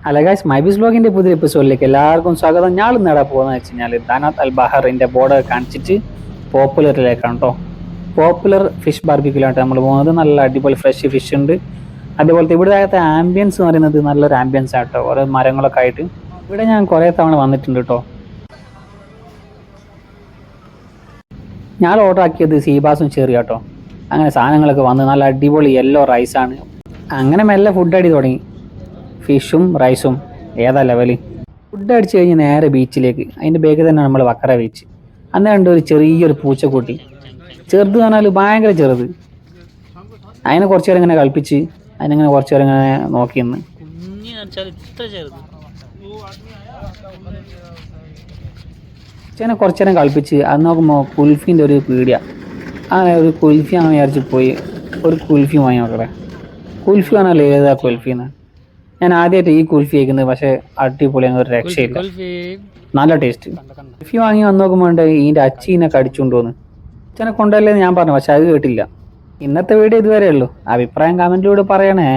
Hello guys, മൈബീസ് വ്ലോഗിന്റെ പുതിയ എപ്പിസോഡിലേക്ക് എല്ലാവർക്കും സ്വാഗതം. ഞാൻ നേടാൻ പോകുന്നത് വെച്ച് കഴിഞ്ഞാൽ ദാനാത്ത് അൽ ബഹറിന്റെ ബോർഡർ കാണിച്ചിട്ട് പോപ്പുലറിലേക്കാണ് കേട്ടോ. പോപ്പുലർ ഫിഷ് ബാർബിക്യൂലാണ് നമ്മൾ പോകുന്നത്. നല്ല അടിപൊളി ഫ്രഷ് ഫിഷ് ഉണ്ട്. അതേപോലത്തെ ഇവിടുത്തെ ആംബിയൻസ് എന്ന് പറയുന്നത് നല്ലൊരു ആംബിയൻസ് ആട്ടോ, ഓരോ മരങ്ങളൊക്കെ ആയിട്ട്. ഇവിടെ ഞാൻ കുറേ തവണ വന്നിട്ടുണ്ട് കേട്ടോ. ഞാൻ ഓർഡർ ആക്കിയത് സീബാസും ചെറിയ കേട്ടോ. അങ്ങനെ സാധനങ്ങളൊക്കെ വന്ന് നല്ല അടിപൊളി യെല്ലോ റൈസാണ്. അങ്ങനെ മെല്ലെ ഫുഡ് അടി തുടങ്ങി. ഫിഷും റൈസും ഏതാ ലെവല്. ഫുഡ് അടിച്ച് കഴിഞ്ഞ് നേരെ ബീച്ചിലേക്ക്. അതിൻ്റെ ബാക്കിൽ തന്നെ നമ്മൾ വക്കറ ബീച്ച്. അന്ന് കണ്ട് ഒരു ചെറിയൊരു പൂച്ചക്കുട്ടി, ചെറുത് പറഞ്ഞാൽ ഭയങ്കര ചെറുത്. അതിനെ കുറച്ച് നേരം ഇങ്ങനെ കളിപ്പിച്ച് അതിനെങ്ങനെ കുറച്ച് നേരം ഇങ്ങനെ നോക്കി നിന്ന് ചേനെ കുറച്ച് നേരം കളിപ്പിച്ച് അത് നോക്കുമ്പോൾ കുൽഫീൻ്റെ ഒരു പീടിയ. അങ്ങനെ ഒരു കുൽഫി അങ്ങനെ വിചാരിച്ച് പോയി ഒരു കുൽഫി വാങ്ങി നോക്കട്ടെ. കുൽഫി പറഞ്ഞാൽ ഏതാ കുൽഫിന്ന് ഞാൻ ആദ്യമായിട്ട് ഈ കുൽഫി കഴിക്കുന്നത്. പക്ഷേ അടിപൊളി അങ്ങനെ ഒരു രക്ഷയില്ല, നല്ല ടേസ്റ്റ്. കുൽഫി വാങ്ങി വന്ന് നോക്കുമ്പോൾ ഇതിൻ്റെ അച്ചീനെ കടിച്ചുകൊണ്ട് വന്ന് അച്ഛനെ കൊണ്ടല്ലേ ഞാൻ പറഞ്ഞു, പക്ഷെ അത് കേട്ടില്ല. ഇന്നത്തെ വീഡിയോ ഇതുവരെ ഉള്ളൂ. അഭിപ്രായം കമൻറ്റിലൂടെ പറയണേ.